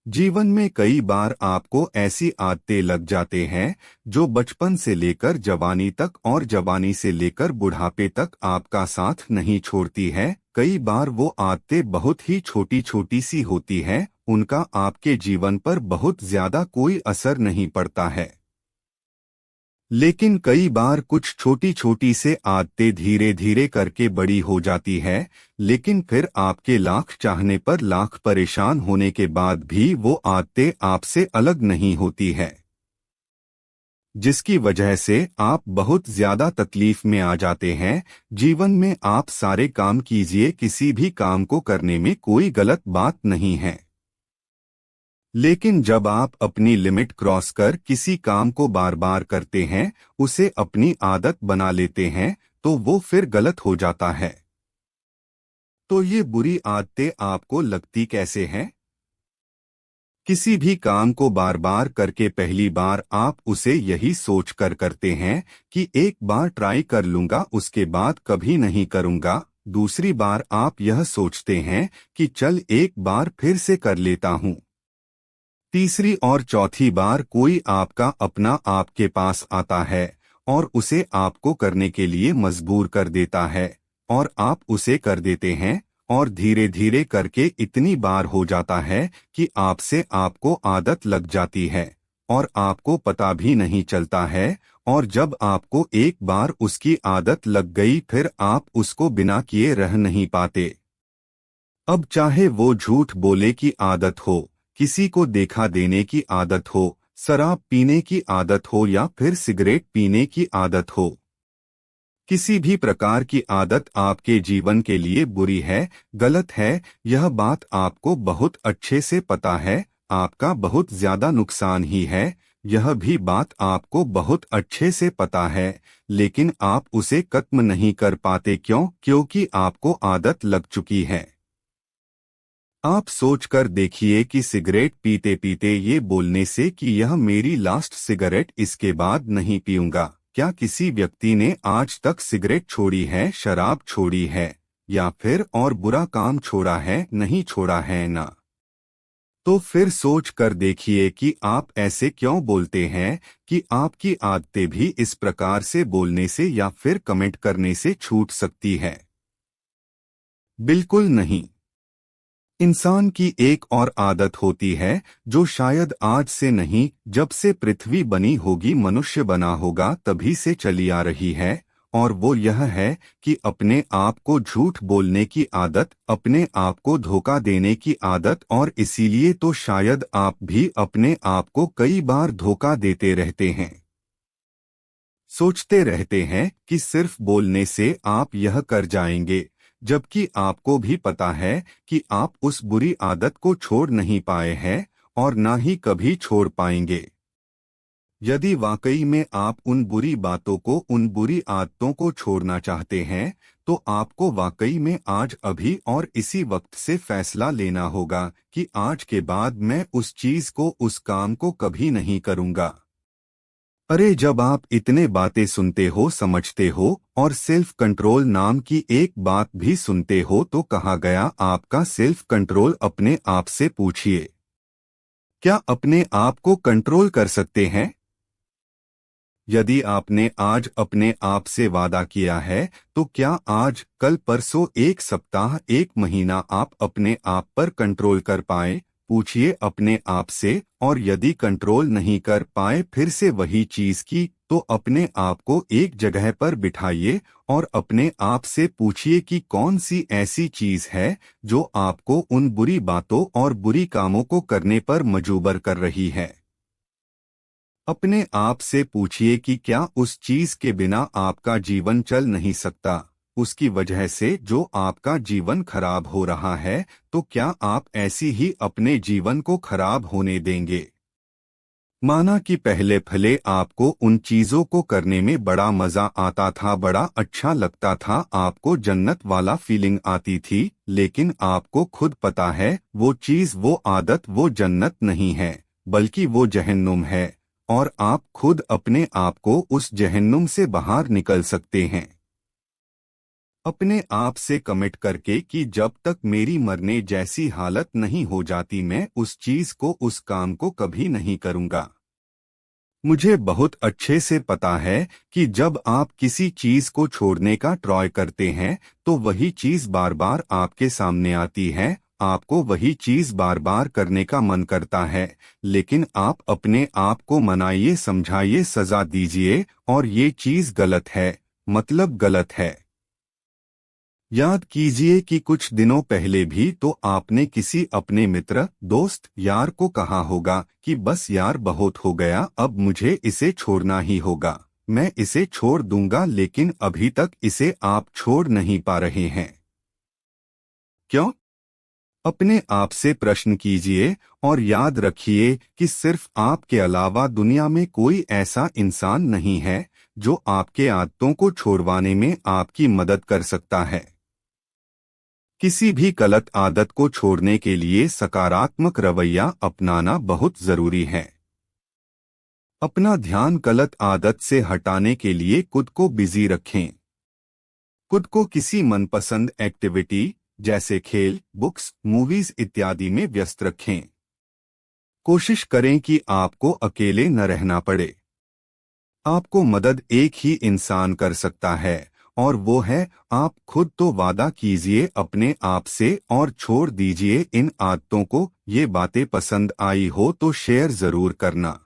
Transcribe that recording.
जीवन में कई बार आपको ऐसी आदतें लग जाते हैं जो बचपन से लेकर जवानी तक और जवानी से लेकर बुढ़ापे तक आपका साथ नहीं छोड़ती है। कई बार वो आदतें बहुत ही छोटी छोटी सी होती हैं, उनका आपके जीवन पर बहुत ज्यादा कोई असर नहीं पड़ता है। लेकिन कई बार कुछ छोटी छोटी से आदतें धीरे धीरे करके बड़ी हो जाती है, लेकिन फिर आपके लाख चाहने पर लाख परेशान होने के बाद भी वो आदतें आपसे अलग नहीं होती है, जिसकी वजह से आप बहुत ज्यादा तकलीफ में आ जाते हैं। जीवन में आप सारे काम कीजिए, किसी भी काम को करने में कोई गलत बात नहीं है, लेकिन जब आप अपनी लिमिट क्रॉस कर किसी काम को बार बार करते हैं, उसे अपनी आदत बना लेते हैं, तो वो फिर गलत हो जाता है। तो ये बुरी आदतें आपको लगती कैसे हैं? किसी भी काम को बार बार करके पहली बार आप उसे यही सोच कर करते हैं कि एक बार ट्राई कर लूंगा, उसके बाद कभी नहीं करूंगा। दूसरी बार आप यह सोचते हैं कि चल एक बार फिर से कर लेता हूं। तीसरी और चौथी बार कोई आपका अपना आपके पास आता है और उसे आपको करने के लिए मजबूर कर देता है, और आप उसे कर देते हैं, और धीरे धीरे करके इतनी बार हो जाता है कि आपसे आपको आदत लग जाती है और आपको पता भी नहीं चलता है। और जब आपको एक बार उसकी आदत लग गई, फिर आप उसको बिना किए रह नहीं पाते। अब चाहे वो झूठ बोले की आदत हो, किसी को देखा देने की आदत हो, शराब पीने की आदत हो या फिर सिगरेट पीने की आदत हो, किसी भी प्रकार की आदत आपके जीवन के लिए बुरी है, गलत है। यह बात आपको बहुत अच्छे से पता है, आपका बहुत ज्यादा नुकसान ही है, यह भी बात आपको बहुत अच्छे से पता है, लेकिन आप उसे खत्म नहीं कर पाते। क्यों? क्योंकि आपको आदत लग चुकी है। आप सोच कर देखिए कि सिगरेट पीते पीते ये बोलने से कि यह मेरी लास्ट सिगरेट, इसके बाद नहीं पीऊंगा, क्या किसी व्यक्ति ने आज तक सिगरेट छोड़ी है, शराब छोड़ी है, या फिर और बुरा काम छोड़ा है? नहीं छोड़ा है ना। तो फिर सोच कर देखिए कि आप ऐसे क्यों बोलते हैं कि आपकी आदतें भी इस प्रकार से बोलने से या फिर कमेंट करने से छूट सकती है। बिल्कुल नहीं। इंसान की एक और आदत होती है जो शायद आज से नहीं, जब से पृथ्वी बनी होगी, मनुष्य बना होगा तभी से चली आ रही है, और वो यह है कि अपने आप को झूठ बोलने की आदत, अपने आप को धोखा देने की आदत। और इसीलिए तो शायद आप भी अपने आप को कई बार धोखा देते रहते हैं। सोचते रहते हैं कि सिर्फ बोलने से आप यह कर जाएंगे, जबकि आपको भी पता है कि आप उस बुरी आदत को छोड़ नहीं पाए हैं और ना ही कभी छोड़ पाएंगे। यदि वाकई में आप उन बुरी बातों को, उन बुरी आदतों को छोड़ना चाहते हैं, तो आपको वाकई में आज अभी और इसी वक्त से फैसला लेना होगा कि आज के बाद मैं उस चीज को, उस काम को कभी नहीं करूंगा। अरे जब आप इतने बातें सुनते हो, समझते हो और सेल्फ कंट्रोल नाम की एक बात भी सुनते हो, तो कहा गया आपका सेल्फ कंट्रोल, अपने आप से पूछिए, क्या अपने आप को कंट्रोल कर सकते हैं? यदि आपने आज अपने आप से वादा किया है, तो क्या आज, कल, परसों, एक सप्ताह, एक महीना आप अपने आप पर कंट्रोल कर पाए? पूछिए अपने आप से। और यदि कंट्रोल नहीं कर पाए फिर से वही चीज की, तो अपने आप को एक जगह पर बिठाइए और अपने आप से पूछिए कि कौन सी ऐसी चीज है जो आपको उन बुरी बातों और बुरी कामों को करने पर मजबूर कर रही है। अपने आप से पूछिए कि क्या उस चीज के बिना आपका जीवन चल नहीं सकता, उसकी वजह से जो आपका जीवन खराब हो रहा है, तो क्या आप ऐसी ही अपने जीवन को खराब होने देंगे? माना कि पहले भले आपको उन चीजों को करने में बड़ा मजा आता था, बड़ा अच्छा लगता था, आपको जन्नत वाला फीलिंग आती थी, लेकिन आपको खुद पता है वो चीज, वो आदत, वो जन्नत नहीं है, बल्कि वो जहन्नुम है, और आप खुद अपने आप को उस जहन्नुम से बाहर निकल सकते हैं। अपने आप से कमिट करके कि जब तक मेरी मरने जैसी हालत नहीं हो जाती मैं उस चीज को, उस काम को कभी नहीं करूंगा। मुझे बहुत अच्छे से पता है कि जब आप किसी चीज को छोड़ने का ट्राई करते हैं तो वही चीज बार बार आपके सामने आती है, आपको वही चीज बार बार करने का मन करता है, लेकिन आप अपने आप को मनाइए, समझाइए, सजा दीजिए और ये चीज गलत है, मतलब गलत है। याद कीजिए कि कुछ दिनों पहले भी तो आपने किसी अपने मित्र, दोस्त, यार को कहा होगा कि बस यार बहुत हो गया, अब मुझे इसे छोड़ना ही होगा, मैं इसे छोड़ दूंगा, लेकिन अभी तक इसे आप छोड़ नहीं पा रहे हैं। क्यों? अपने आप से प्रश्न कीजिए और याद रखिए कि सिर्फ आपके अलावा दुनिया में कोई ऐसा इंसान नहीं है जो आपके आदतों को छोड़वाने में आपकी मदद कर सकता है। किसी भी गलत आदत को छोड़ने के लिए सकारात्मक रवैया अपनाना बहुत जरूरी है। अपना ध्यान गलत आदत से हटाने के लिए खुद को बिजी रखें। खुद को किसी मनपसंद एक्टिविटी जैसे खेल, बुक्स, मूवीज इत्यादि में व्यस्त रखें। कोशिश करें कि आपको अकेले न रहना पड़े। आपको मदद एक ही इंसान कर सकता है और वो है आप खुद। तो वादा कीजिए अपने आप से और छोड़ दीजिए इन आदतों को। ये बातें पसंद आई हो तो शेयर जरूर करना।